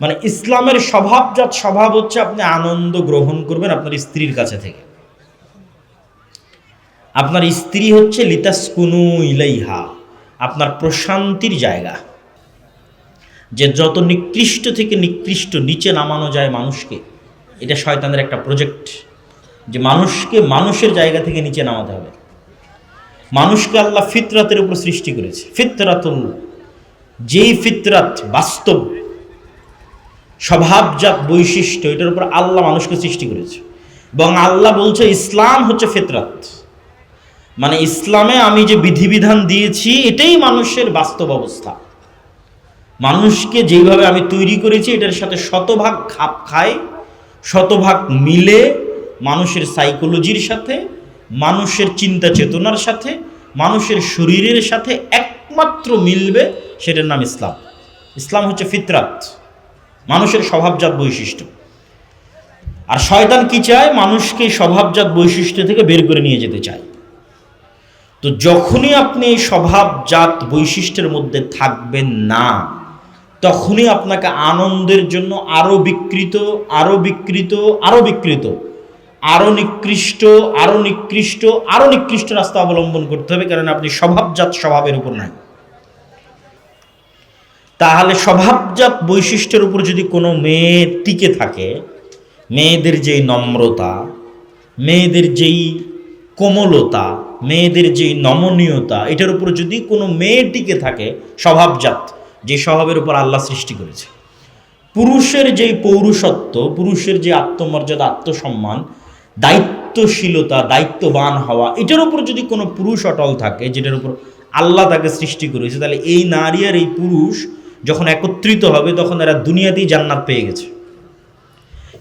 মানে ইসলামের স্বভাবজাত স্বভাব হচ্ছে আপনি আনন্দ গ্রহণ করবেন আপনার স্ত্রীর কাছে থেকে। আপনার স্ত্রী হচ্ছে লিতাসকুনু ইলাইহা, আপনার প্রশান্তির জায়গা। যে যত নিকৃষ্ট থেকে নিকৃষ্ট নিচে নামানো যায় মানুষকে, এটা শয়তানের একটা প্রজেক্ট, যে মানুষকে মানুষের জায়গা থেকে নিচে নামাতে হবে। মানুষকে আল্লাহ ফিতরাতের উপর সৃষ্টি করেছে, ফিতরাতুল, যেই ফিতরাত বাস্তব স্বভাবজাত বৈশিষ্ট্য, এটার উপর আল্লাহ মানুষকে সৃষ্টি করেছে। এবং আল্লাহ বলছে ইসলাম হচ্ছে ফিতরাত, মানে ইসলামে আমি যে বিধিবিধান দিয়েছি এটাই মানুষের বাস্তব অবস্থা। মানুষকে যেইভাবে আমি তৈরি করেছি এটার সাথে শতভাগ খাপ খায়, শতভাগ মিলে, মানুষের সাইকোলজির সাথে, মানুষের চিন্তা চেতনার সাথে, মানুষের শরীরের সাথে একমাত্র মিলবে, সেটার নাম ইসলাম। ইসলাম হচ্ছে ফিতরাত, মানুষের স্বভাবজাত বৈশিষ্ট্য। আর শয়তান কি চায়? মানুষকে স্বভাবজাত বৈশিষ্ট্য থেকে বের করে নিয়ে যেতে চায়। তো যখনই আপনি এই স্বভাবজাত বৈশিষ্ট্যের মধ্যে থাকবেন না, তখনই আপনাকে আনন্দের জন্য আরো বিকৃত, আরো বিকৃত, আরো বিকৃত, আরো নিকৃষ্ট, আরো নিকৃষ্ট, আরো নিকৃষ্ট রাস্তা অবলম্বন করতে হবে, কারণ আপনি স্বভাবজাত স্বভাবের উপর নাই। তাহলে স্বভাবজাত বৈশিষ্ট্যের উপর যদি কোনো মেয়ে টিকে থাকে, মেয়েদের যেই নম্রতা, মেয়েদের যেই কোমলতা, মেয়েদের যেই নমনীয়তা, এটার উপর যদি কোনো মেয়ে টিকে থাকে, স্বভাবজাত যে স্বভাবের উপর আল্লাহ সৃষ্টি করেছে, পুরুষের যেই পৌরুষত্ব, পুরুষের যে আত্মমর্যাদা, আত্মসম্মান, দায়িত্বশীলতা, দায়িত্ববান হওয়া, এটার উপর যদি কোনো পুরুষ অটল থাকে, যেটার উপর আল্লাহ তাকে সৃষ্টি করেছে, তাহলে এই নারী আর এই পুরুষ যখন একত্রিত হবে তখন এরা দুনিয়াতেই জান্নাত পেয়ে গেছে।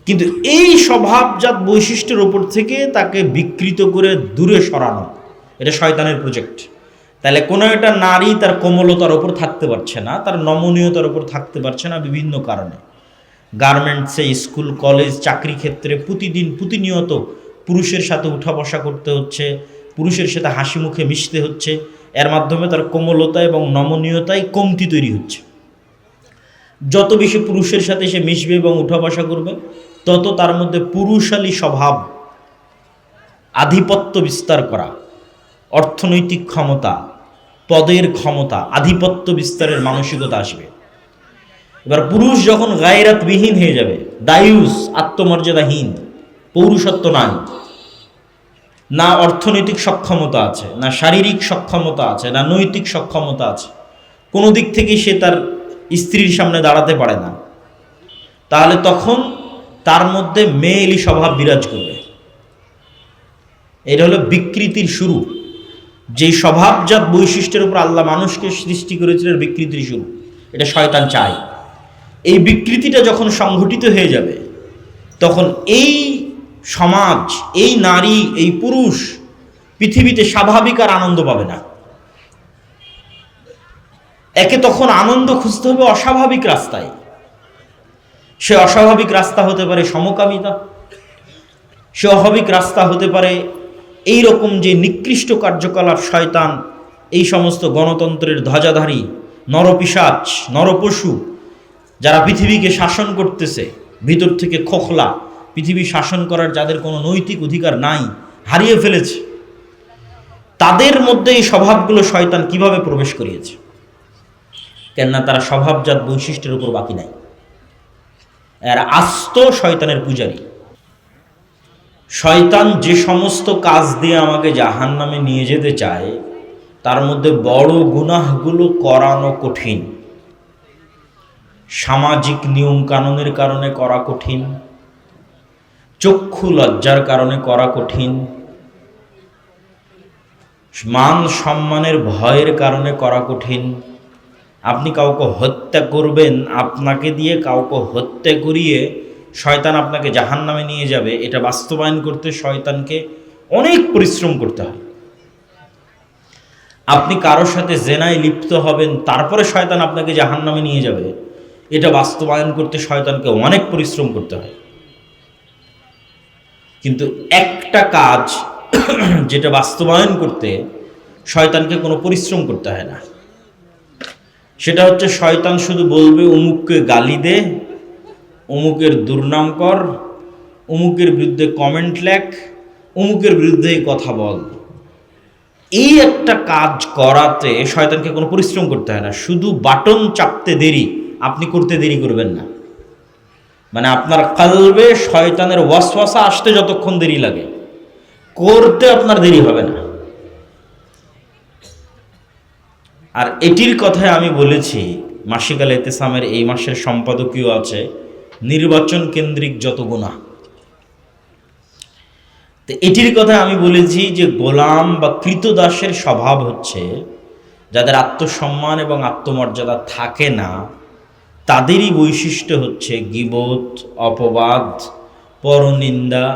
কিন্তু এই স্বভাবজাত বৈশিষ্ট্যের ওপর থেকে তাকে বিকৃত করে দূরে সরানো, এটা শয়তানের প্রজেক্ট। তাহলে কোনো একটা নারী তার কোমলতার ওপর থাকতে পারছে না, তার নমনীয়তার ওপর থাকতে পারছে না বিভিন্ন কারণে। গার্মেন্টসে, স্কুল, কলেজ, চাকরি ক্ষেত্রে প্রতিনিয়ত পুরুষের সাথে উঠা বসা করতে হচ্ছে, পুরুষের সাথে হাসি মুখে মিশতে হচ্ছে, এর মাধ্যমে তার কোমলতা এবং নমনীয়তায় কমতি তৈরি হচ্ছে। যত বেশি পুরুষের সাথে সে মিশবে এবং উঠা বসা করবে, তত তার মধ্যে পুরুষালী স্বভাব, আধিপত্য বিস্তার করা, অর্থনৈতিক ক্ষমতা, পদের ক্ষমতা, আধিপত্য বিস্তারের মানসিকতা আসবে। এবার পুরুষ যখন গায়রাতবিহীন হয়ে যাবে, দায়ুস, আত্মমর্যাদাহীন, পৌরুষত্ব নাই, না অর্থনৈতিক সক্ষমতা আছে, না শারীরিক সক্ষমতা আছে, না নৈতিক সক্ষমতা আছে, কোনো দিক থেকেই সে তার স্ত্রীর সামনে দাঁড়াতে পারে না, তাহলে তখন তার মধ্যে মেয়েলি স্বভাব বিরাজ করবে। এটা হলো বিকৃতির শুরু। যেই স্বভাবজাত বৈশিষ্ট্যের উপর আল্লাহ মানুষকে সৃষ্টি করেছিলেন, বিকৃতির শুরু, এটা শয়তান চায়। এই বিকৃতিটা যখন সংঘটিত হয়ে যাবে, তখন এই সমাজ, এই নারী, এই পুরুষ পৃথিবীতে স্বাভাবিক আর আনন্দ পাবে না। একে তখন আনন্দ খুঁজতে হবে অস্বাভাবিক রাস্তায়। সে অস্বাভাবিক রাস্তা হতে পারে সমকামিতা, সে অস্বাভাবিক রাস্তা হতে পারে এই রকম যে নিকৃষ্ট কার্যকলাপ শয়তান এই সমস্ত গণতন্ত্রের ধ্বজাধারী নরপিশাচ, নরপশু যারা পৃথিবীকে শাসন করতেছে, ভিতর থেকে খোখলা, পৃথিবী শাসন করার যাদের কোনো নৈতিক অধিকার নাই, হারিয়ে ফেলেছে, তাদের মধ্যে এই স্বভাবগুলো শয়তান কিভাবে প্রবেশ করিয়েছে? কেননা তারা স্বভাবজাত বৈশিষ্ট্যের উপর বাকি নাই, এরা আস্ত শয়তানের পূজারী। শয়তান যে সমস্ত কাজ দিয়ে আমাকে জাহান্নামে নিয়ে যেতে চায়, তার মধ্যে বড় গুনাহগুলো করানো কঠিন। সামাজিক নিয়ম কানুনের কারণে করা কঠিন, চক্ষু লজ্জার কারণে করা কঠিন, মান সম্মানের ভয়ের কারণে করা কঠিন। আপনি কাউকে হত্যা করবেন, আপনাকে দিয়ে কাউকে হত্যা করিয়ে শয়তান আপনাকে জাহান্নামে নিয়ে যাবে, এটা বাস্তবায়ন করতে শয়তানকে অনেক পরিশ্রম করতে হয়। আপনি কারোর সাথে জেনায় লিপ্ত হবেন, তারপরে শয়তান আপনাকে জাহান্নামে নিয়ে যাবে, এটা বাস্তবায়ন করতে শয়তানকে অনেক পরিশ্রম করতে হয়। কিন্তু একটা কাজ যেটা বাস্তবায়ন করতে শয়তানকে কোনো পরিশ্রম করতে হয় না, সেটা হচ্ছে শয়তান শুধু বলবে অমুককে গালি দে, অমুকের দুর্নাম কর, অমুকের বিরুদ্ধে কমেন্ট লেখ, অমুকের বিরুদ্ধে কথা বল। এই একটা কাজ করাতে শয়তানকে কোনো পরিশ্রম করতে হয় না, শুধু বাটন চাপতে দেরি, আপনি করতে দেরি করবেন না। মানে আপনার কলবে শয়তানের ওয়াসওয়াসা আসতে যতক্ষণ দেরি লাগে, করতে আপনার দেরি হবে না। আর এটির কথায় আমি বলেছি, মাসিক আল ইতিসামের এই মাসের সম্পাদকীয় আছে নির্বাচন কেন্দ্রিক যত গুনাহ। তো এটির কথা আমি বলেছি যে গোলাম বা কৃতদাসের স্বভাব হচ্ছে যাদের আত্মসম্মান এবং আত্মমর্যাদা থাকে না, তাদেরই বৈশিষ্ট্য হচ্ছে গীবত, অপবাদ, পরনিন্দা,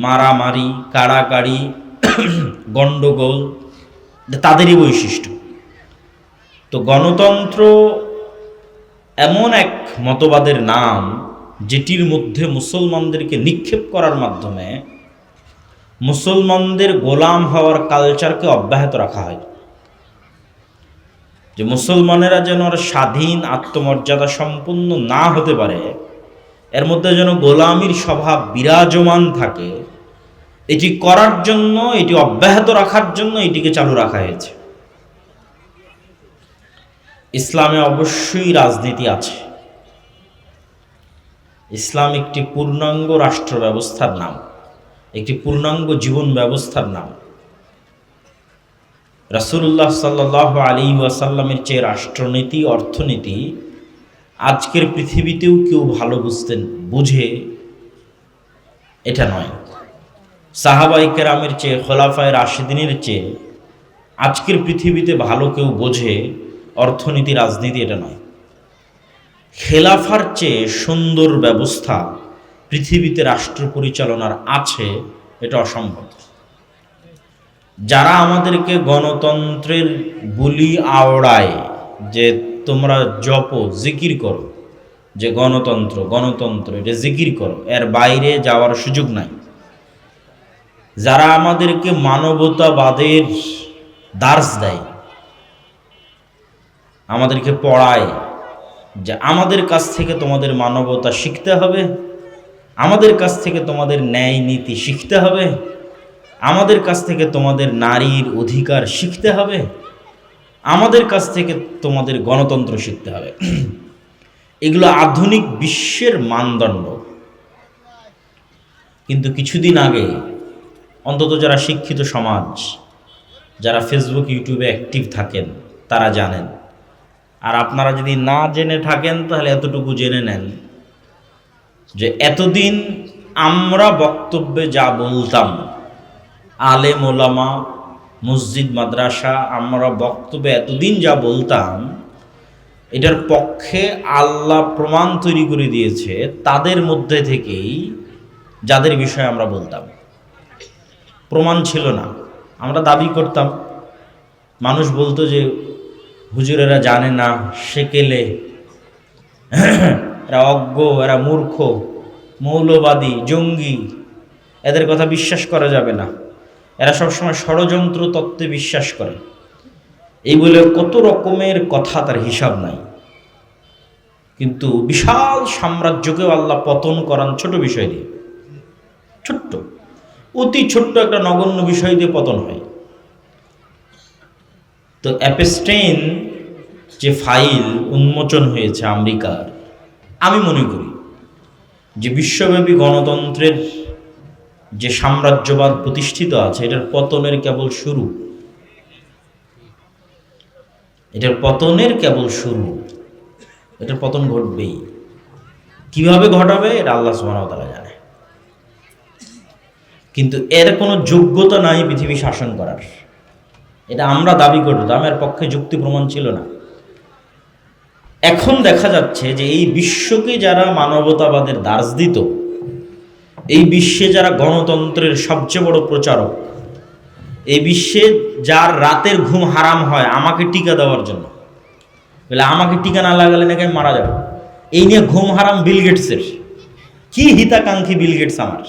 মারামারি, কাড়াকাড়ি, গণ্ডগোল, তাদেরই বৈশিষ্ট্য। তো গণতন্ত্র এমন এক মতবাদের নাম যেটির মধ্যে মুসলমানদেরকে নিক্ষেপ করার মাধ্যমে মুসলমানদের গোলাম হওয়ার কালচারকে অব্যাহত রাখা হয়, যে মুসলমানেরা যেন আর স্বাধীন আত্মমর্যাদা সম্পন্ন না হতে পারে, এর মধ্যে যেন গোলামির স্বভাব বিরাজমান থাকে। এটি করার জন্য, এটি অব্যাহত রাখার জন্য এটিকে চালু রাখা হয়েছে। ইসলামে অবশ্যই রাজনীতি আছে। ইসলাম একটি পূর্ণাঙ্গ রাষ্ট্র ব্যবস্থার নাম, একটি পূর্ণাঙ্গ জীবন ব্যবস্থার নাম। রাসূলুল্লাহ সাল্লাল্লাহু আলাইহি ওয়াসাল্লামের চেয়ে রাষ্ট্রনীতি, অর্থনীতি আজকের পৃথিবীতেও কেউ ভালো বুঝে এটা নয়। সাহাবায়ে কেরামের চেয়ে, খোলাফায়ে রাশিদিনের চেয়ে আজকের পৃথিবীতে ভালো কেউ বোঝে অর্থনীতি, রাজনীতি এটা নয়। খেলাফার চেয়ে সুন্দর ব্যবস্থা পৃথিবীতে রাষ্ট্র পরিচালনার আছে, এটা অসম্ভব। যারা আমাদেরকে গণতন্ত্রের বুলি আওড়ায় যে তোমরা জপো, জিকির করো, যে গণতন্ত্র গণতন্ত্র এটা জিকির করো, এর বাইরে যাওয়ার সুযোগ নাই। যারা আমাদেরকে মানবতাবাদের দার্স দেয়, আমাদেরকে পড়ায় যে আমাদের কাছ থেকে তোমাদের মানবতা শিখতে হবে, আমাদের কাছ থেকে তোমাদের ন্যায় নীতি শিখতে হবে, আমাদের কাছ থেকে তোমাদের নারীর অধিকার শিখতে হবে, আমাদের কাছ থেকে তোমাদের গণতন্ত্র শিখতে হবে, এগুলো আধুনিক বিশ্বের মানদণ্ড। কিন্তু কিছুদিন আগে অন্তত যারা শিক্ষিত সমাজ, যারা ফেসবুক ইউটিউবে অ্যাক্টিভ থাকেন, তারা জানেন। আর আপনারা যদি না জেনে থাকেন তাহলে এতটুকু জেনে নেন যে এতদিন আমরা বক্তব্যে যা বলতাম, আলেম ওলামা, মসজিদ মাদ্রাসা, আমরা বক্তব্যে এতদিন যা বলতাম, এটার পক্ষে আল্লাহ প্রমাণ তৈরি করে দিয়েছে তাদের মধ্যে থেকেই যাদের বিষয়ে আমরা বলতাম। প্রমাণ ছিল না, আমরা দাবি করতাম, মানুষ বলতো যে হুজুরেরা জানে না, সেকেলে, এরা অজ্ঞ, এরা মূর্খ, মৌলবাদী, জঙ্গি, এদের কথা বিশ্বাস করা যাবে না, এরা সবসময় ষড়যন্ত্র তত্ত্বে বিশ্বাস করে, এই বলে কত রকমের কথা, তার হিসাব নাই। কিন্তু বিশাল সাম্রাজ্যকেও আল্লাহ পতন করান ছোট বিষয় দিয়ে, ছোট্ট, অতি ছোট্ট একটা নগণ্য বিষয় দিয়ে পতন হয়। তো অ্যাপস্টেইন যে ফাইল উন্মোচন হয়েছে আমেরিকার, আমি মনে করি যে বিশ্বব্যাপী গণতন্ত্রের যে সাম্রাজ্যবাদ প্রতিষ্ঠিত আছে, এটার পতনের কেবল শুরু, এটার পতনের কেবল শুরু। এটার পতন ঘটবেই। কিভাবে ঘটাবে এটা আল্লাহ সুবহানাহু ওয়া তাআলা জানে। কিন্তু এর কোনো যোগ্যতা নাই পৃথিবী শাসন করার, এটা আমরা দাবি করতাম, এর পক্ষে যুক্তি প্রমাণ ছিল না। এখন দেখা যাচ্ছে যে এই বিশ্বকে যারা মানবতাবাদের দার্স দিত, এই বিশ্বে যারা গণতন্ত্রের সবচেয়ে বড় প্রচারক, এই বিশ্বে যার রাতের ঘুম হারাম হয় আমাকে টিকা দেওয়ার জন্য, বলে আমাকে টিকা না লাগালে নাকি আমি মারা যাবো, এই নিয়ে ঘুম হারাম বিল গেটসের। কি হিতাকাঙ্ক্ষী বিল গেটস! আমার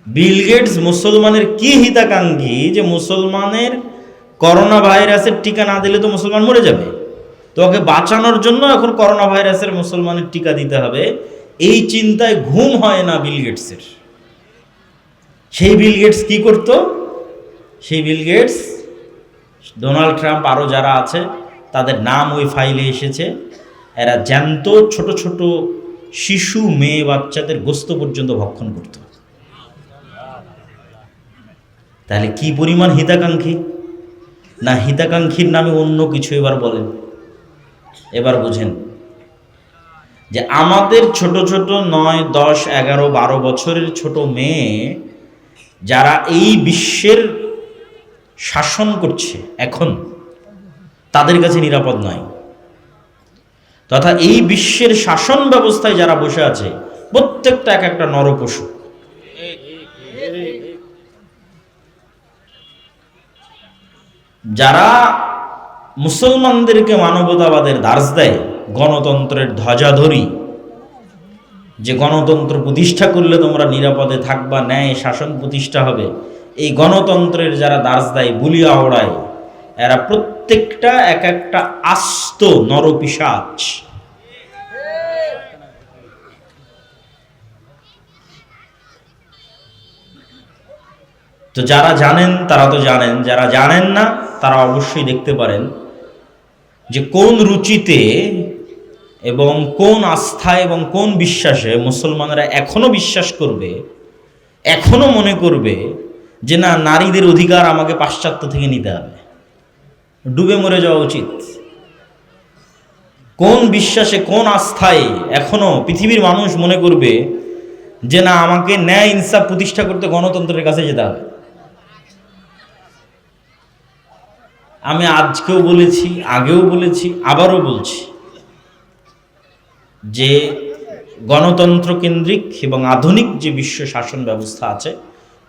বিল গেটস মুসলমানের কি হিতাকাঙ্ক্ষী যে মুসলমানের করোনা ভাইরাসের টিকা না দিলে তো মুসলমান মরে যাবে। তো ওকে বাঁচানোর জন্য এখন করোনা ভাইরাসের মুসলমানের টিকা দিতে হবে, এই চিন্তায় ঘুম হয় না বিল গেটসের। সেই বিল গেটস কি করত? সেই বিল গেটস, ডোনাল্ড ট্রাম্প, আরও যারা আছে তাদের নাম ওই ফাইলে এসেছে, এরা জ্যান্ত ছোট ছোট শিশু মেয়ে বাচ্চাদের গোস্ত পর্যন্ত ভক্ষণ করত। তাহলে কি পরিমাণ হিতাকাঙ্ক্ষী! না হিতাকাঙ্ক্ষীর নামে অন্য কিছু এবার বলেন। এবার বুঝেন যে আমাদের ছোট ছোট 9, 10, 11, 12 বছরের ছোট মেয়ে যারা এই বিশ্বের শাসন করছে এখন, তাদের কাছে নিরাপদ নয়। তথা এই বিশ্বের শাসন ব্যবস্থায় যারা বসে আছে প্রত্যেকটা এক একটা নরপশু। যারা মুসলমানদেরকে মানবতাবাদের দার্স দেয়, গণতন্ত্রের ধ্বজাধরি, যে গণতন্ত্র প্রতিষ্ঠা করলে তোমরা নিরাপদে থাকবা, ন্যায় শাসন প্রতিষ্ঠা হবে, এই গণতন্ত্রের যারা দার্স দেয়, বুলিয়া ওড়ায়, এরা প্রত্যেকটা এক একটা আস্ত নরপিশাচ। তো যারা জানেন তারা তো জানেন, যারা জানেন না তারা অবশ্যই দেখতে পারেন যে কোন রুচিতে এবং কোন আস্থায় এবং কোন বিশ্বাসে মুসলমানরা এখনো বিশ্বাস করবে, এখনো মনে করবে যে না, নারীদের অধিকার আমাকে পাশ্চাত্য থেকে নিতে হবে, ডুবে মরে যাওয়া উচিত। কোন বিশ্বাসে, কোন আস্থায় এখনো পৃথিবীর মানুষ মনে করবে যে না, আমাকে ন্যায় ইনসাফ প্রতিষ্ঠা করতে গণতন্ত্রের কাছে যেতে হবে। আমি আজকেও বলেছি, আগেও বলেছি, আবারও বলছি যে গণতন্ত্র কেন্দ্রিক এবং আধুনিক যে বিশ্ব শাসন ব্যবস্থা আছে,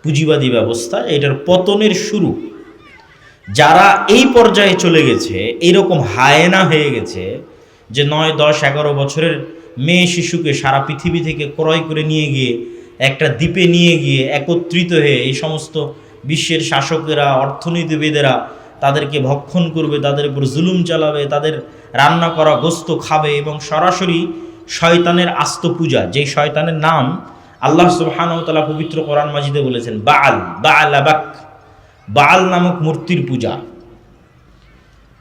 পুঁজিবাদী ব্যবস্থা, এটার পতনের শুরু যারা এই পর্যায়ে চলে গেছে, এইরকম হায়েনা হয়ে গেছে যে 9, 10, 11 বছরের মেয়ে শিশুকে সারা পৃথিবী থেকে ক্রয় করে নিয়ে গিয়ে একটা দ্বীপে নিয়ে গিয়ে একত্রিত হয়ে এই সমস্ত বিশ্বের শাসকেরা, অর্থনীতিবিদেরা তাদেরকে ভক্ষণ করবে, তাদের উপর জুলুম চালাবে, তাদের রান্না করা গোস্ত খাবে এবং সরাসরি শয়তানের আস্ত পূজা, যেই শয়তানের নাম আল্লাহ সুবহানাহু ওয়া তাআলা পবিত্র কোরআন মাজিদে বলেছেন, বাল নামক মূর্তির পূজা।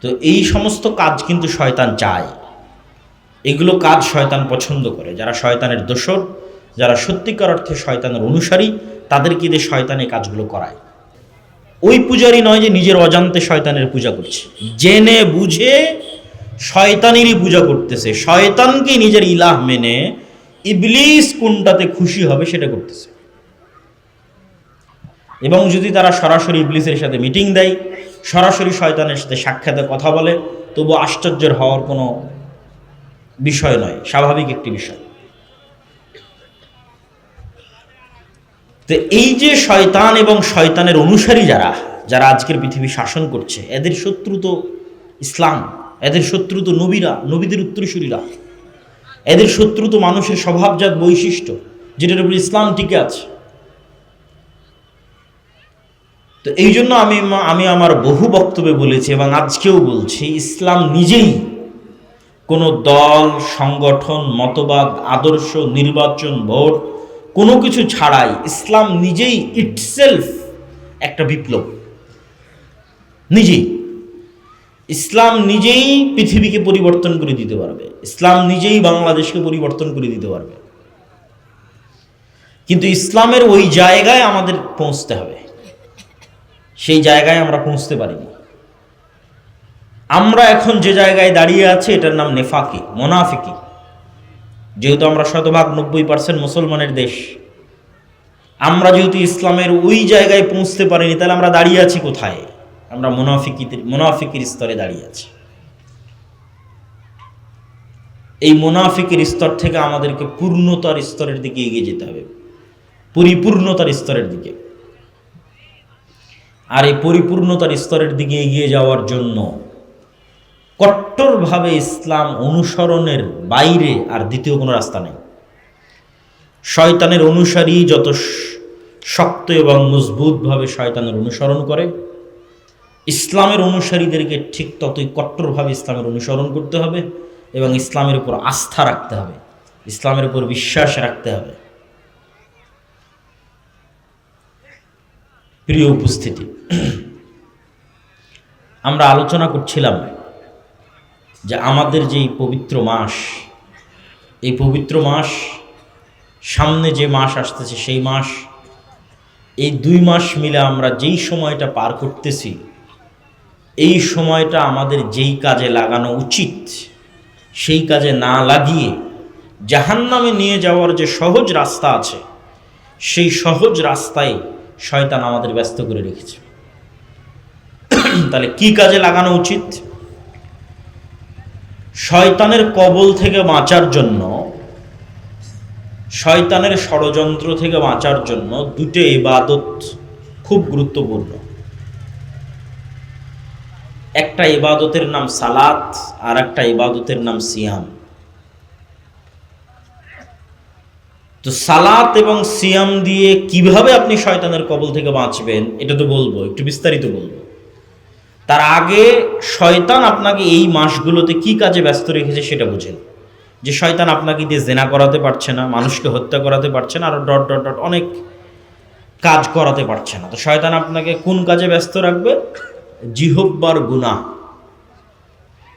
তো এই সমস্ত কাজ কিন্তু শয়তান চায়, এগুলো কাজ শয়তান পছন্দ করে। যারা শয়তানের দোসর, যারা সত্যিকার অর্থে শয়তানের অনুসারী, তাদেরকে দিয়ে শয়তান এই কাজগুলো করায়। ওই পূজারই নয় যে নিজের অজান্তে শয়তানের পূজা করছে, জেনে বুঝে শয়তানেরই পূজা করতেছে, শয়তানকে নিজের ইলাহ মেনে ইবলিস কোনটাতে খুশি হবে সেটা করতেছে। এবং যদি তারা সরাসরি ইবলিসের সাথে মিটিং দেয়, সরাসরি শয়তানের সাথে সাক্ষাতে কথা বলে, তবু আশ্চর্যের হওয়ার কোনো বিষয় নয়, স্বাভাবিক একটি বিষয়। তো এই যে শয়তান এবং শয়তানের অনুসারী যারা যারা আজকের পৃথিবী শাসন করছে, এদের শত্রু তো ইসলাম, এদের শত্রু তো নবীরা, নবীদের উত্তরসূরিরা, এদের শত্রু তো মানুষের স্বভাবজাত বৈশিষ্ট্য যেটার উপর ইসলাম টিকে আছে। তো এই জন্য আমি আমার বহু বক্তব্যে বলেছি এবং আজকেও বলছি, ইসলাম নিজেই কোনো দল, সংগঠন, মতবাদ, আদর্শ, নির্বাচন, ভোট কোনো কিছু ছাড়াই ইসলাম নিজেই ইটসেলফ একটা বিপ্লব। নিজেই ইসলাম নিজেই পৃথিবীকে পরিবর্তন করে দিতে পারবে, ইসলাম নিজেই বাংলাদেশকে পরিবর্তন করে দিতে পারবে। কিন্তু ইসলামের ওই জায়গায় আমাদের পৌঁছতে হবে, সেই জায়গায় আমরা পৌঁছতে পারিনি। আমরা এখন যে জায়গায় দাঁড়িয়ে আছি এটার নাম নেফাকি, মোনাফিকি। যেহেতু আমরা শতভাগ 90% মুসলমানের দেশ, আমরা যেহেতু ইসলামের ওই জায়গায় পৌঁছতে পারিনি, তাহলে আমরা দাঁড়িয়ে আছি কোথায়? আমরা মুনাফিকির স্তরে দাঁড়িয়ে আছি। এই মুনাফিকের স্তর থেকে আমাদেরকে পূর্ণতার স্তরের দিকে এগিয়ে যেতে হবে, পরিপূর্ণতার স্তরের দিকে। আর এই পরিপূর্ণতার স্তরের দিকে এগিয়ে যাওয়ার জন্য কট্টরভাবে ইসলাম অনুসরণের বাইরে আর দ্বিতীয় কোনো রাস্তা নেই। শয়তানের অনুসারী যত শক্ত এবং মজবুতভাবে শয়তানের অনুসরণ করে, ইসলামের অনুসারীদেরকে ঠিক ততই কট্টরভাবে ইসলামের অনুসরণ করতে হবে এবং ইসলামের উপর আস্থা রাখতে হবে, ইসলামের উপর বিশ্বাস রাখতে হবে। প্রিয় উপস্থিতি, আমরা আলোচনা করছিলাম যে আমাদের যে পবিত্র মাস, এই পবিত্র মাস, সামনে যে মাস আসতেছে সেই মাস, এই 2 মাস মিলে আমরা যেই সময়টা পার করতেছি, এই সময়টা আমাদের যেই কাজে লাগানো উচিত সেই কাজে না লাগিয়ে জাহান্নামে নিয়ে যাওয়ার যে সহজ রাস্তা আছে, সেই সহজ রাস্তায় শয়তান আমাদের ব্যস্ত করে রেখেছে। তাহলে কি কাজে লাগানো উচিত? শয়তানের কবল থেকে বাঁচার জন্য, শয়তানের ষড়যন্ত্র থেকে বাঁচার জন্য 2টি ইবাদত খুব গুরুত্বপূর্ণ। একটা ইবাদতের নাম সালাত, আর একটা ইবাদতের নাম সিয়াম। তো সালাত এবং সিয়াম দিয়ে কিভাবে আপনি শয়তানের কবল থেকে বাঁচবেন এটা তো বলবো, একটু বিস্তারিত বলবো। তার আগে শয়তান আপনাকে এই মাসগুলোতে কি কাজে ব্যস্ত রেখেছে সেটা বুঝেন। যে শয়তান আপনাকে দিয়ে জেনা করাতে পারছে না, মানুষকে হত্যা করাতে পারছে না, আরো ডট ডট ডট অনেক কাজ করাতে পারছে না। তো শয়তান আপনাকে কোন কাজে ব্যস্ত রাখবে? জিহব্বার গুনাহ।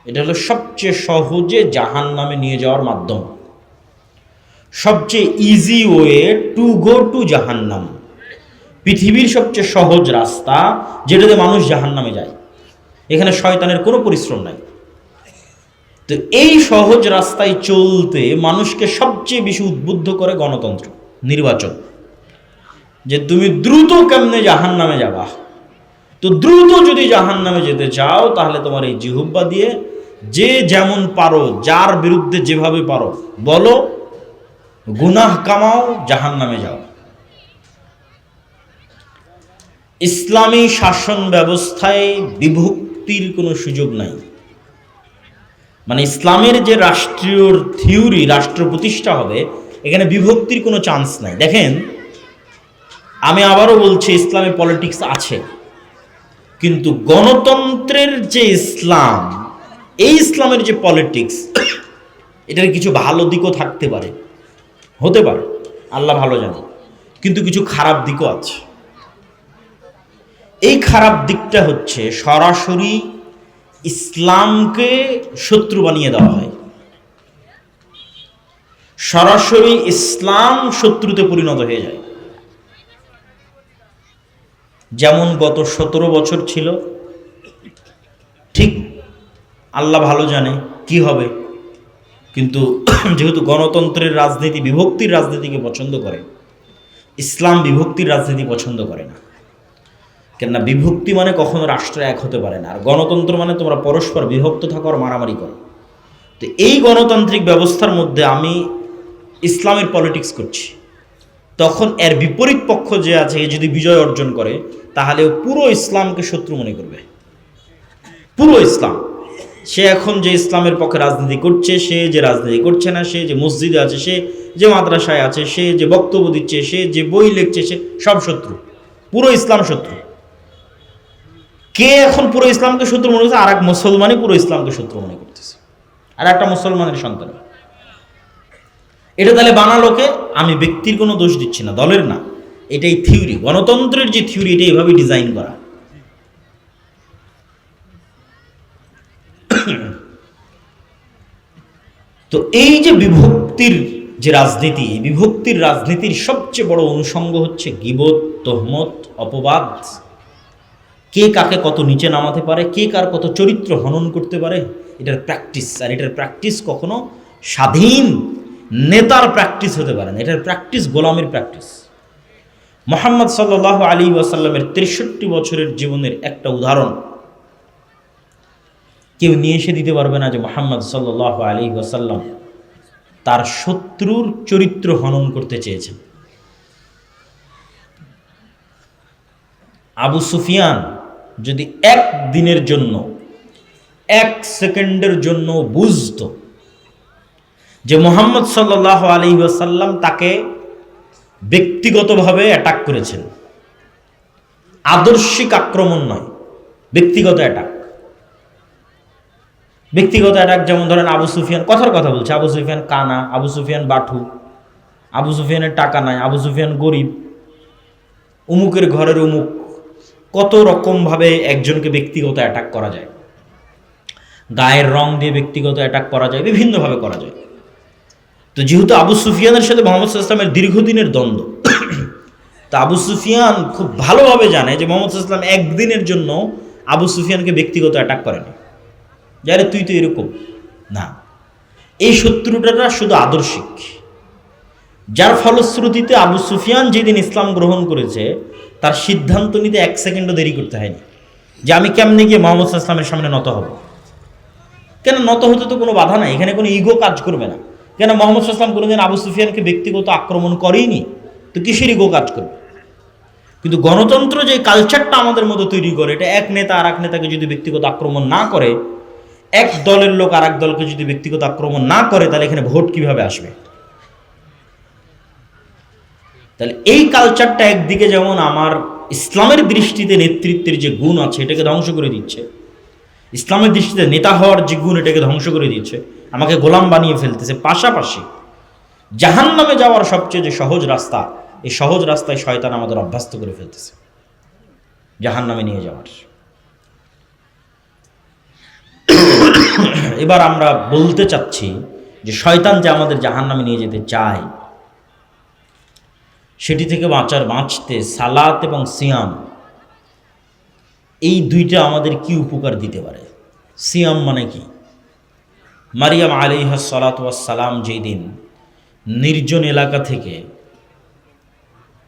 এটা হলো সবচেয়ে সহজে জাহান্নামে নিয়ে যাওয়ার মাধ্যম, সবচেয়ে easy way to go to জাহান্নাম। পৃথিবীর সবচেয়ে সহজ রাস্তা যেটাতে মানুষ জাহান্নামে যায়, এখানে শয়তানের কোনো পরিশ্রম নাই। তো এই সহজ রাস্তায় চলতে মানুষকে সবচেয়ে বেশি উদ্বুদ্ধ করে গণতন্ত্র, নির্বাচন, যে তুমি দ্রুত কেমনে জাহান্নামে যাবা। তো দ্রুত যদি জাহান্নামে যেতে চাও তাহলে তোমার এই জিহ্বা দিয়ে যে যেমন পারো, যার বিরুদ্ধে যেভাবে পারো বলো, গুনাহ কামাও, জাহান্নামে যাও। ইসলামী শাসন ব্যবস্থায় বিভক্তির কোনো সুযোগ নাই। মানে ইসলামের যে রাষ্ট্রীয় থিওরি, রাষ্ট্র প্রতিষ্ঠা হবে, এখানে বিভক্তির কোনো চান্স নাই। দেখেন, আমি আবারও বলছি, ইসলামে পলিটিক্স আছে, কিন্তু গণতন্ত্রের যে ইসলাম, এই ইসলামের যে পলিটিক্স, এটার কিছু ভালো দিকও থাকতে পারে, হতে পারে, আল্লাহ ভালো জানে, কিন্তু কিছু খারাপ দিকও আছে। এই খারাপ দিকটা হচ্ছে সরাসরি ইসলামকে শত্রু বানিয়ে দেওয়া হয়, সরাসরি ইসলাম শত্রুতে পরিণত হয়ে যায়। যেমন গত 17 বছর ছিল, ঠিক আল্লাহ ভালো জানে কি হবে, কিন্তু যেহেতু গণতন্ত্রের রাজনীতি বিভক্তির রাজনীতিকে পছন্দ করে, ইসলাম বিভক্তির রাজনীতি পছন্দ করে না। কেননা বিভক্তি মানে কখনো রাষ্ট্র এক হতে পারে না, আর গণতন্ত্র মানে তোমরা পরস্পর বিভক্ত থাকো আর মারামারি করো। তো এই গণতান্ত্রিক ব্যবস্থার মধ্যে আমি ইসলামের পলিটিক্স করছি, তখন এর বিপরীত পক্ষ যে আছে, যদি বিজয় অর্জন করে তাহলে পুরো ইসলামকে শত্রু মনে করবে, পুরো ইসলাম। সে এখন যে ইসলামের পক্ষে রাজনীতি করছে, সে যে রাজনীতি করছে না, সে যে মসজিদে আছে, সে যে মাদ্রাসায় আছে, সে যে বক্তব্য দিচ্ছে, সে যে বই লিখছে, সে সব শত্রু, পুরো ইসলাম শত্রু। কে এখন পুরো ইসলামকে শত্রু মনে করছে? আর এক মুসলমানই পুরো ইসলামকে শত্রু মনে করতেছে, আর একটা মুসলমানের সন্তান। এটা তাহলে বানালো কে? আমি ব্যক্তির কোনো দোষ দিচ্ছি না, দলের না, এটাই থিওরি, গণতন্ত্রের যে থিওরি, এটা এইভাবে ডিজাইন করা। তো এই যে বিভক্তির যে রাজনীতি, এই বিভক্তির রাজনীতির সবচেয়ে বড় অনুষঙ্গ হচ্ছে গীবত, তহমত, অপবাদ। কে কাকে কত নিচে নামাতে পারে, কে কার কত চরিত্র হনন করতে পারে, এটার প্র্যাকটিস। আর এটার প্র্যাকটিস কখনো স্বাধীন নেতার প্র্যাকটিস হতে পারে না, এটার প্র্যাকটিস গোলামের প্র্যাকটিস। মুহাম্মদ সাল্লাল্লাহু আলাইহি ওয়াসাল্লামের 63 বছরের জীবনের একটা উদাহরণ কেউ নিয়ে এসে দিতে পারবে না যে মুহাম্মদ সাল্লাল্লাহু আলাইহি ওয়াসাল্লাম তার শত্রুর চরিত্র হনন করতে চেয়েছেন। আবু সুফিয়ান যদি এক দিনের জন্য, এক সেকেন্ডের জন্য বুঝতো যে মুহাম্মদ সাল্লাল্লাহু আলাইহি ওয়াসাল্লাম তাকে ব্যক্তিগতভাবে অ্যাটাক করেছেন, আদর্শিক আক্রমণ নয়, ব্যক্তিগত অ্যাটাক। ব্যক্তিগত অ্যাটাক যেমন ধরেন আবু সুফিয়ান কথার কথা বলছে, আবু সুফিয়ান কানা, আবু সুফিয়ান বাঠু, আবু সুফিয়ানের টাকা নাই, আবু সুফিয়ান গরিব, উমুকের ঘরের উমুক, কত রকমভাবে একজনকে ব্যক্তিগত অ্যাটাক করা যায়। গায়ের রং দিয়ে ব্যক্তিগত অ্যাটাক করা যায়, বিভিন্নভাবে করা যায়। তো যেহেতু আবু সুফিয়ানের সাথে মোহাম্মদ সাল্লাল্লাহু আলাইহি ওয়াসাল্লামের দীর্ঘদিনের দ্বন্দ্ব, তা আবু সুফিয়ান খুব ভালোভাবে জানে যে মোহাম্মদ সাল্লাল্লাহু আলাইহি ওয়াসাল্লাম একদিনের জন্য আবু সুফিয়ানকে ব্যক্তিগত অ্যাটাক করেনি, যারে তুই তো এরকম না। এই শত্রুটা শুধু আদর্শিক, যার ফলশ্রুতিতে আবু সুফিয়ান যেদিন ইসলাম গ্রহণ করেছে তার সিদ্ধান্ত নিতে 1 সেকেন্ডও দেরি করতে হয়নি যে আমি কেমনে গিয়ে মোহাম্মদ সাল্লাল্লাহু আলাইহি ওয়াসাল্লামের সামনে নত হব। কেন নত হতে তো কোনো বাধা নাই, এখানে কোনো ইগো কাজ করবে না। কেন মোহাম্মদ সাল্লাল্লাহু আলাইহি ওয়াসাল্লাম কোনোদিন আবু সুফিয়ানকে ব্যক্তিগত আক্রমণ করেইনি, তো কিসের ইগো কাজ করবে? কিন্তু গণতন্ত্র যে কালচারটা আমাদের মধ্যে তৈরি করে, এটা এক নেতা আর এক নেতাকে যদি ব্যক্তিগত আক্রমণ না করে, এক দলের লোক আর এক দলকে যদি ব্যক্তিগত আক্রমণ না করে, তাহলে এখানে ভোট কিভাবে আসবে? তাহলে এই কালচারটা একদিকে যেমন আমার ইসলামের দৃষ্টিতে নেতৃত্বের যে গুণ আছে এটাকে ধ্বংস করে দিচ্ছে, ইসলামের দৃষ্টিতে নেতা হওয়ার যে গুণ এটাকে ধ্বংস করে দিচ্ছে, আমাকে গোলাম বানিয়ে ফেলতেছে। পাশাপাশি জাহান্নামে যাওয়ার সবচেয়ে যে সহজ রাস্তা, এই সহজ রাস্তায় শয়তান আমাদের অভ্যস্ত করে ফেলতেছে জাহান্নামে নিয়ে যাওয়ার। এবার আমরা বলতে চাচ্ছি যে শয়তান যে আমাদের জাহান্নামে নিয়ে যেতে চায়, সেটি থেকে বাঁচতে সালাত এবং সিয়াম এই দুইটা আমাদের কি উপকার দিতে পারে। সিয়াম মানে কি? মারিয়াম আলাইহিস সালাতু ওয়াস সালাম যেই দিন নির্জন এলাকা থেকে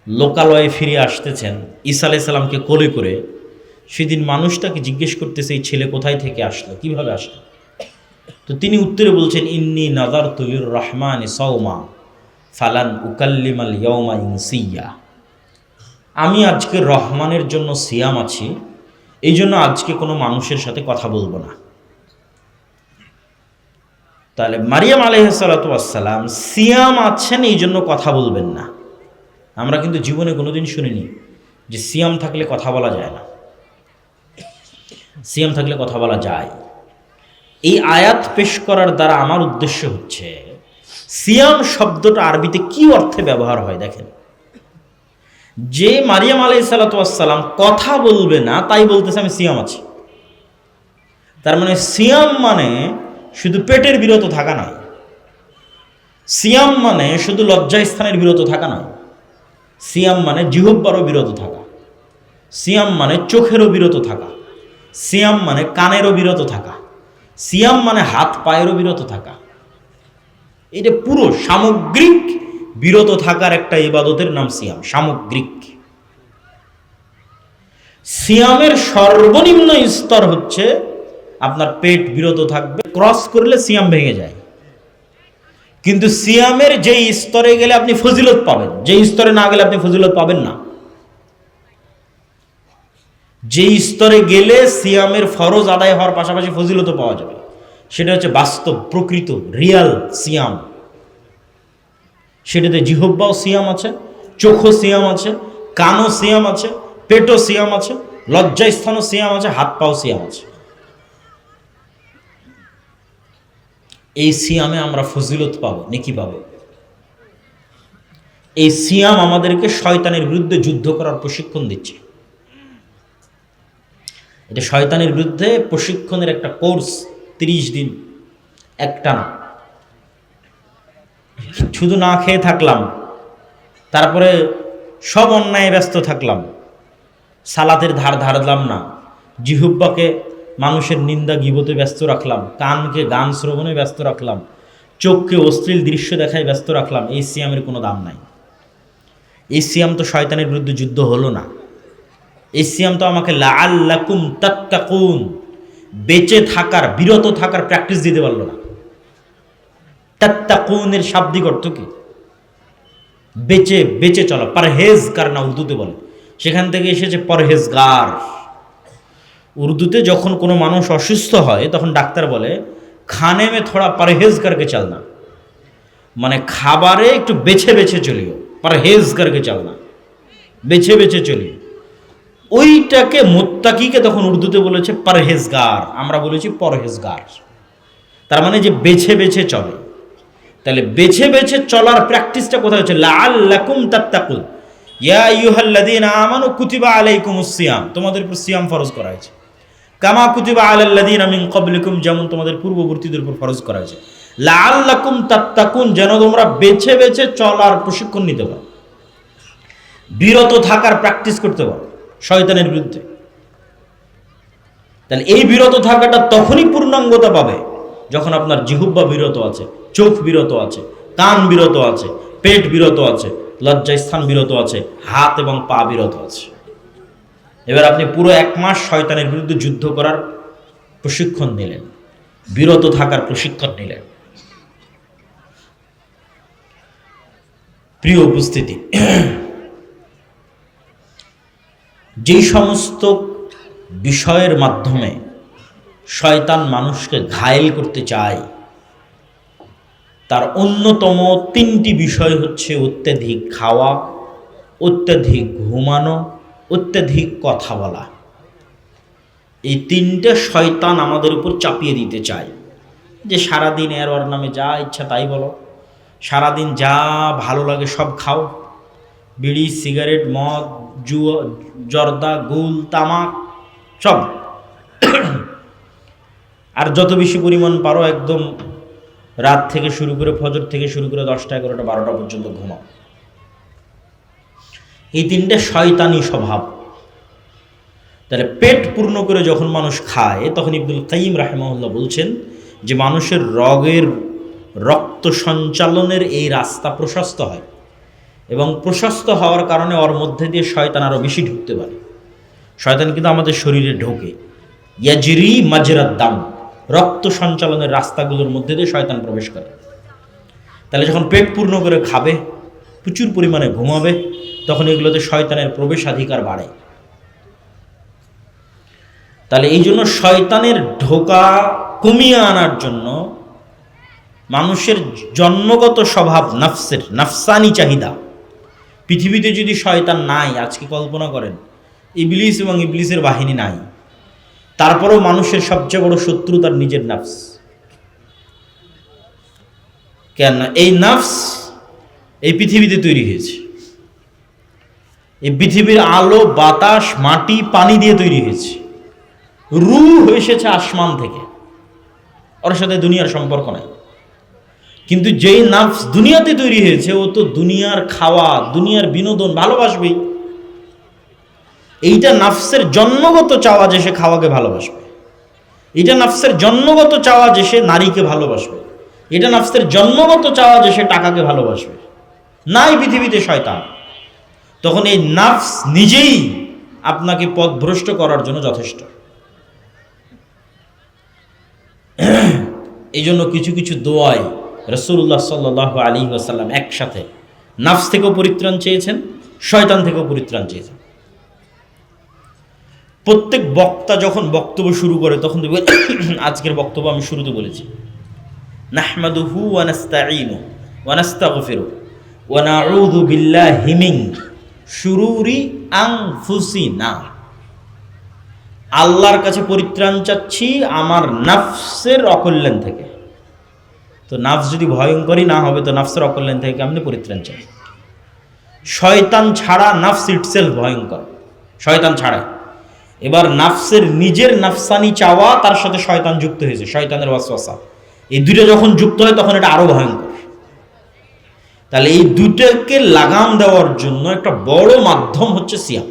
লোকালয়ে ফিরে আসতেছেন ঈসা আলাইহিস সালামকে কোলে করে, সেদিন মানুষ তাকে জিজ্ঞেস করতেছে এই ছেলে কোথায় থেকে আসলো, কিভাবে আসলো? তো তিনি উত্তরে বলছেন, ইন্নী নাযারতু লির-রাহমানি সাওমা ফালান উকাল্লিমাল ইয়াওমা ইনসিয়া। আমি আজকে রহমানের জন্য সিয়াম আছি, এই জন্য আজকে কোনো মানুষের সাথে কথা বলবো না। তাহলে মারিয়াম আলাইহিস সালাতু ওয়াস সালাম সিয়াম আছেন, এই জন্য কথা বলবেন না। আমরা কিন্তু জীবনে কোনোদিন শুনিনি যে সিয়াম থাকলে কথা বলা যায় না। সিয়াম থাকলে কথা বলা যায়। এই আয়াত পেশ করার দ্বারা আমার উদ্দেশ্য হচ্ছে সিয়াম শব্দটা আরবিতে কি অর্থে ব্যবহার হয় দেখেন। যে মারিয়াম আলাইহিস সালাতু ওয়াস সালাম কথা বলবে না তাই বলতেছে আমি সিয়াম আছি, তার মানে সিয়াম মানে শুধু পেটের বিরত থাকা নয়, সিয়াম মানে শুধু লজ্জাস্থানের বিরত থাকা নয়, সিয়াম মানে জিহ্বারও বিরত থাকা, সিয়াম মানে চোখেরও বিরত থাকা, সিয়াম মানে কানেরও বিরত থাকা, সিয়াম মানে হাত পায়েরও বিরত থাকা। এটা পুরো সামগ্রিক বিরত থাকার একটা ইবাদতের নাম সিয়াম, সামগ্রিক। সিয়ামের সর্বনিম্ন স্তর হচ্ছে আপনার পেট বিরত থাকবে, ক্রস করলে সিয়াম ভেঙে যায়। কিন্তু সিয়ামের যেই স্তরে গেলে আপনি ফজিলত পাবেন, যেই স্তরে না গেলে আপনি ফজিলত পাবেন না। যেই স্তরে গেলে সিয়ামের ফরজ আদায় হওয়ার পাশাপাশি ফজিলতও পাওয়া যাবে, সেটা হচ্ছে বাস্তব প্রকৃত রিয়াল সিয়াম। সেটাতে জিহ্বাও সিয়াম আছে, চোখও সিয়াম আছে, কানও সিয়াম আছে, পেটও সিয়াম আছে, লজ্জাস্থানও সিয়াম আছে, হাত পাও সিয়াম আছে। এই সিয়ামে আমরা ফজিলত পাবো, নেকি পাবো। এই সিয়াম আমাদেরকে শয়তানের বিরুদ্ধে যুদ্ধ করার প্রশিক্ষণ দিচ্ছে। এটা শয়তানের বিরুদ্ধে প্রশিক্ষণের একটা কোর্স, 30 দিন একটানা। শুধু না খেয়ে থাকলাম, তারপরে সব অন্যায় ব্যস্ত থাকলাম, সালাতের ধার ধারলাম না, জিহ্বাকে মানুষের নিন্দা গীবতে ব্যস্ত রাখলাম, কানকে গান শ্রবণে ব্যস্ত রাখলাম, চোখকে অশ্লীল দৃশ্য দেখায় ব্যস্ত রাখলাম, এই সিয়ামের কোনো দাম নাই। এই সিয়াম তো শয়তানের বিরুদ্ধে যুদ্ধ হলো না। এই সিয়াম তো আমাকে লাআল্লাকুম তাত্তাকুন, বেঁচে থাকার, বিরত থাকার প্র্যাকটিস দিতে পারলো না। তাত্তাকুনের শাব্দিক অর্থ কি? বেঁচে বেঁচে চলা, পরহেজগার না উর্দুতে বলে, সেখান থেকে এসেছে পরহেজগার। উর্দুতে যখন কোনো মানুষ অসুস্থ হয় তখন ডাক্তার বলে খানে মে থোড়া পরহেজ করকে চলনা, মানে খাবারে একটু বেছে বেছে চলিও, পরহেজ করকে চলনা, বেছে বেছে চলিও। ওইটাকে মুত্তাকিকে তখন উর্দুতে বলেছে পরহেজগার, আমরা বলেছি পরহেজগার। তার মানে যে বেছে বেছে চলে। তাহলে বেছে বেছে চলার প্র্যাকটিসটা কোথায় হচ্ছে? লাআল্লাকুম তাত্তাকুন, ইয়া আইয়ুহাল্লাযীনা আমানু কুতিবা আলাইকুমুস সিয়াম, তোমাদের উপর সিয়াম ফরজ করা হয়েছে। কামা কুতিবা আলাল্লাযীনা মিন ক্বাবলিকুম, যেমন তোমাদের পূর্ববর্তীদের উপর ফরজ করা হয়েছে। লাআল্লাকুম তাত্তাকুন, যেন তোমরা বেছে বেছে চলার প্রশিক্ষণ নিতে পারো, বিরত থাকার প্র্যাকটিস করতে পারো শয়তানের বিরুদ্ধে। তাহলে এই বিরত থাকাটা তখনই পূর্ণাঙ্গতা পাবে যখন আপনার জিহ্বা বিরত আছে, চোখ বিরত আছে, কান বিরত আছে, পেট বিরত আছে, লজ্জাস্থান বিরত আছে, হাত এবং পা বিরত আছে। এবার আপনি পুরো 1 মাস শয়তানের বিরুদ্ধে যুদ্ধ করার প্রশিক্ষণ নিলেন, বিরত থাকার প্রশিক্ষণ নিলেন। প্রিয় উপস্থিতি, যেই সমস্ত বিষয়ের মাধ্যমে শয়তান মানুষকে ঘায়েল করতে চায় তার অন্যতম 3টি বিষয় হচ্ছে অত্যাধিক খাওয়া, অত্যাধিক ঘুমানো, অত্যাধিক কথা বলা। এই 3টে শয়তান আমাদের উপর চাপিয়ে দিতে চায় যে সারাদিন এর ওর নামে যা ইচ্ছা তাই বলো, সারাদিন যা ভালো লাগে সব খাও, বিড়ি, সিগারেট, মদ, জুয়া, জর্দা, গুল, তামাক সব, আর যত বেশি পরিমাণ পারো একদম রাত থেকে শুরু করে ফজর থেকে শুরু করে 10টা, 11টা, 12টা পর্যন্ত ঘুমাও। এই 3টে শয়তানি স্বভাব। তাহলে পেট পূর্ণ করে যখন মানুষ খায় তখন ইবনুল কাইয়িম রাহিমাহুল্লাহ বলছেন যে মানুষের রক্ত সঞ্চালনের এই রাস্তা প্রশস্ত হয়, এবং প্রশস্ত হওয়ার কারণে ওর মধ্যে দিয়ে শয়তান আরও বেশি ঢুকতে পারে। শয়তান কিন্তু আমাদের শরীরে ঢোকে, ইয়াজরি মাজরাদ দাম, রক্ত সঞ্চালনের রাস্তাগুলোর মধ্যে দিয়ে শয়তান প্রবেশ করে। তাহলে যখন পেট পূর্ণ করে খাবে, প্রচুর পরিমাণে ঘুমাবে, তখন এগুলোতে শয়তানের প্রবেশাধিকার বাড়ে। তাহলে এই জন্য শয়তানের ঢোকা কমিয়ে আনার জন্য মানুষের জন্মগত স্বভাব, নাফসানি চাহিদা, পৃথিবীতে যদি শয়তান নাই, আজকে কল্পনা করেন ইবলিস এবং ইবলিসের বাহিনী নাই, তারপরেও মানুষের সবচেয়ে বড় শত্রু তার নিজের নাফস। কেন? এই নাফস এই পৃথিবীতে তৈরি হয়েছে, এই পৃথিবীর আলো, বাতাস, মাটি, পানি দিয়ে তৈরি হয়েছে। রূহ এসেছে আসমান থেকে, ওর সাথে দুনিয়ার সম্পর্ক নাই। কিন্তু যেই নাফস দুনিয়াতে তৈরি হয়েছে, ও তো দুনিয়ার খাওয়া, দুনিয়ার বিনোদন ভালোবাসবেই। এইটা নাফসের জন্মগত চাওয়া যে সে খাওয়াকে ভালোবাসবে, এটা নাফসের জন্মগত চাওয়া যে সে নারীকে ভালোবাসবে, এটা নাফসের জন্মগত চাওয়া যে সে টাকাকে ভালোবাসবে। নাই পৃথিবীতে শয়তান, তখন এই নাফস নিজেই আপনাকে পথভ্রষ্ট করার জন্য যথেষ্ট। এই জন্য কিছু কিছু দোয়ায় রাসূলুল্লাহ সাল্লাল্লাহু আলাইহি ওয়াসাল্লাম একসাথে নাফস থেকেও পরিত্রাণ চেয়েছেন, শয়তান থেকেও পরিত্রাণ চেয়েছেন। প্রত্যেক বক্তা যখন বক্তব্য শুরু করে তখন দেখবেন, আজকের বক্তব্য আমি শুরুতে বলেছি, নাহমাদুহু ওয়া নাস্তাঈনু ওয়া নাস্তাগফিরু ওয়া নাউযু বিল্লাহি মিন শুরুরি আনফুসিনা। আল্লাহর কাছে পরিত্রাণ চাচ্ছি আমার নাফসের অকল্যাণ থেকে। তো নাফস যদি ভয়ঙ্করই না হবে তো নাফসের অকল্যাণ থেকে কেমনে পরিত্রাণ চাই? শয়তান ছাড়া নাফস ইটসেলফ ভয়ঙ্কর, শয়তান ছাড়া। এবার নাফসের নিজের নাফসানি চাওয়া, তার সাথে শয়তান যুক্ত হয়েছে, শয়তানের ওয়াসওয়াসা, এই দুটো যখন যুক্ত হয় তখন এটা আরো ভয়ঙ্কর। তাহলে এই দুটোকে লাগাম দেওয়ার জন্য একটা বড় মাধ্যম হচ্ছে সিয়াম।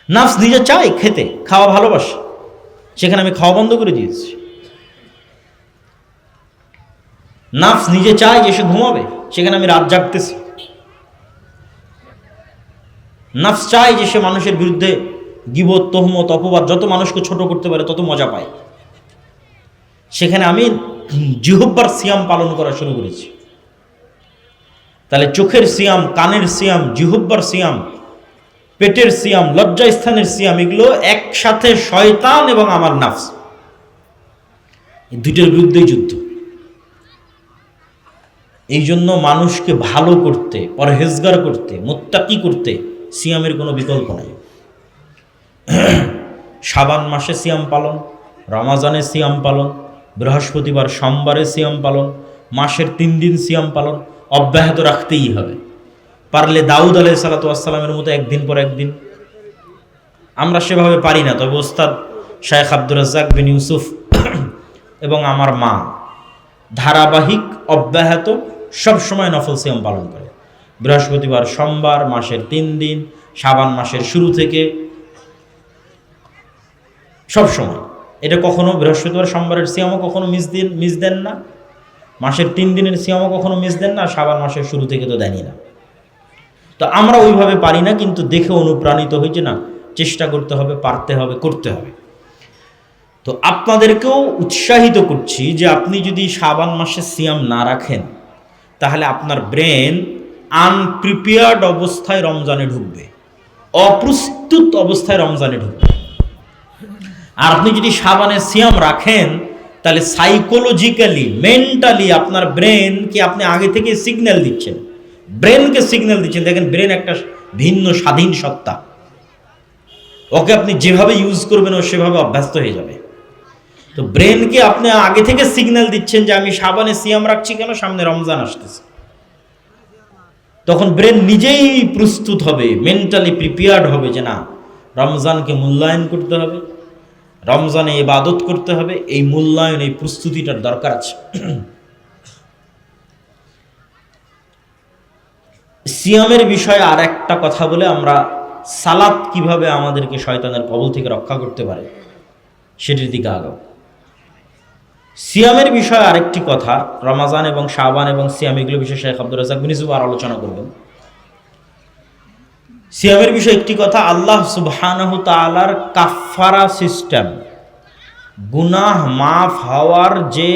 নাফস নিজে চায় খেতে, খাওয়া ভালোবাসে, সেখানে আমি খাওয়া বন্ধ করে দিয়েছি। নাফস নিজে চায় যে সে ঘুমাবে, সেখানে আমি রাত জাগতেছি। নাফস চায় যে সে মানুষের বিরুদ্ধে গীবত, তহমত, অপবাদ, যত মানুষকে ছোট করতে পারে তত মজা পায়, সেখানে আমি জিহ্বার সিয়াম পালন করা শুরু করেছি। তাহলে চোখের সিয়াম, কানের সিয়াম, জিহ্বার সিয়াম, পেটের সিয়াম, লজ্জাস্থানের সিয়াম, এগুলো একসাথে শয়তান এবং আমার নাফস, এই দুটোর বিরুদ্ধেই যুদ্ধ। এই জন্য মানুষকে ভালো করতে, পরহেজগার করতে, মুত্তাকি করতে সিয়ামের কোনো বিকল্প নাই। শাবান মাসে সিয়াম পালন, রমাজানে সিয়াম পালন, বৃহস্পতিবার সোমবারে সিয়াম পালন, মাসের 3 দিন সিয়াম পালন অব্যাহত রাখতেই হবে। পারলে দাউদ আলাইহিস সালাতু ওয়াস সালামের মতো একদিন পর একদিন। আমরা সেভাবে পারি না, তবে ওস্তাদ শায়েখ আব্দুর রাজ্জাক বিন ইউসুফ এবং আমার মা ধারাবাহিক অব্যাহত সবসময় নফল সিয়াম পালন করে। বৃহস্পতিবার সোমবার, মাসের 3 দিন, শাবান মাসের শুরু থেকে সব সময়। এটা কখনো বৃহস্পতিবার সোমবারের সিয়ামও কখনো মিস দেন না, মাসের 3 দিনের সিয়ামও কখনো মিস দেন না, শাবান মাসের শুরু থেকে তো দেনই না। তো আমরা ওইভাবে পারি না, কিন্তু দেখে অনুপ্রাণিত হয়েছে না, চেষ্টা করতে হবে, পারতে হবে, করতে হবে। তো আপনাদেরকেও উৎসাহিত করছি যে আপনি যদি শাবান মাসে সিয়াম না রাখেন তাহলে আপনার ব্রেন আনপ্রিপেয়ার্ড অবস্থায় রমজানে ঢুকবে, অপ্রস্তুত অবস্থায় রমজানে ঢুকবে। আর আপনি যদি শাবানে সিয়াম রাখেন তাহলে সাইকোলজিক্যালি, মেন্টালি আপনার ব্রেনকে আপনি আগে থেকে সিগন্যাল দিচ্ছেন, ব্রেনকে সিগন্যাল দিচ্ছেন। দেখেন, ব্রেন একটা ভিন্ন স্বাধীন সত্তা, ওকে আপনি যেভাবে ইউজ করবেন ও সেভাবে অভ্যস্ত হয়ে যাবে। তো ব্রেনকে আপনি আগে থেকে সিগন্যাল দিচ্ছেন যে আমি শাবানে সিয়াম রাখছি কেন, সামনে রমজান আসতেছে। তখন ব্রেন নিজেই প্রস্তুত হবে, মেন্টালি প্রিপেয়ার্ড হবে যে না, রমজানকে মূল্যায়ন করতে হবে, রমজানে ইবাদত করতে হবে, এই মূল্যায়ন, এই প্রস্তুতিটার দরকার আছে। সিয়ামের বিষয়ে আর একটা কথা বলে আমরা সালাত কিভাবে আমাদেরকে শয়তানের কবল থেকে রক্ষা করতে পারে সেটির দিকে আগাও। সিয়ামের বিষয়ে আরেকটি কথা, রমাজান এবং শাবান এবং সিয়াম এগুলো বিষয়ে শেখ আব্দুর রাজ্জাক বিন ইউসুফ আর আলোচনা করবেন। সিয়ামের বিষয়ে একটি কথা, আল্লাহ সুবহানাহু তাআলার কাফারা সিস্টেম, গুনাহ মাফ হওয়ার যে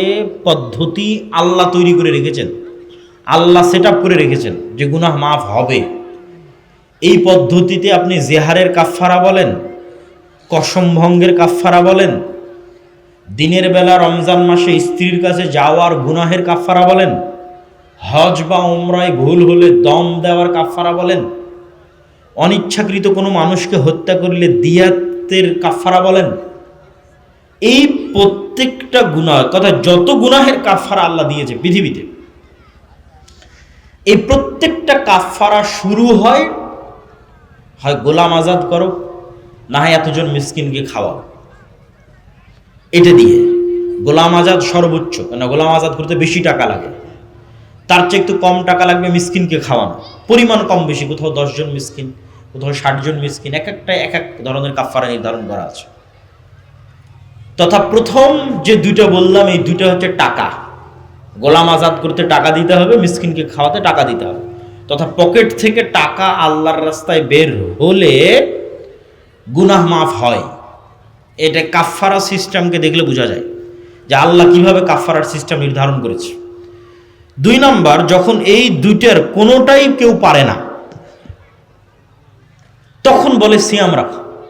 পদ্ধতি আল্লাহ তৈরি করে রেখেছেন, আল্লাহ সেট আপ করে রেখেছেন যে গুনাহ মাফ হবে। এই পদ্ধতিতে আপনি জেহারের কাফারা বলেন, কসম ভঙ্গের কাফারা বলেন, দিনের বেলা রমজান মাসে স্ত্রীর কাছে যাওয়ার গুনাহের কাফারা বলেন, হজ বা উমরায় ভুল হলে দম দেওয়ার কাফারা বলেন, অনিচ্ছাকৃত কোনো মানুষকে হত্যা করলে দিয়াতের কাফারা বলেন, এই প্রত্যেকটা গুনাহ, কথা যত গুনাহের কাফারা আল্লাহ দিয়েছে পৃথিবীতে, এই প্রত্যেকটা কাফারা শুরু হয় গোলাম আজাদ করো, না হয় এতজন মিসকিনকে খাওয়াও। এটা দিয়ে গোলাম আজাদ সর্বোচ্চ, কেন গোলাম আজাদ করতে বেশি টাকা লাগে, তার চেয়ে একটু কম টাকা লাগবে মিসকিনকে খাওয়ানো, পরিমাণ কম বেশি, কোথাও 10 জন মিসকিন, কোথাও 60 জন মিসকিন, এক একটা এক এক ধরনের কাফারা নির্ধারণ করা আছে। তথা প্রথম যে দুইটা বললাম, এই দুইটা হচ্ছে টাকা, গোলাম আজাদ করতে টাকা দিতে হবে, মিসকিনকে খাওয়াতে টাকা দিতে হবে। তথা পকেট থেকে টাকা আল্লাহর রাস্তায় বের হলে গুনাহ মাফ হয়। এটা কাফারা সিস্টেমকে দেখলে বোঝা যায় যে আল্লাহ কিভাবে কাফারার সিস্টেম নির্ধারণ করেছে। 2 নাম্বার, যখন এই দুইটার কোনোটাই কেউ পারে না, তখন বলে সিয়াম রাখো।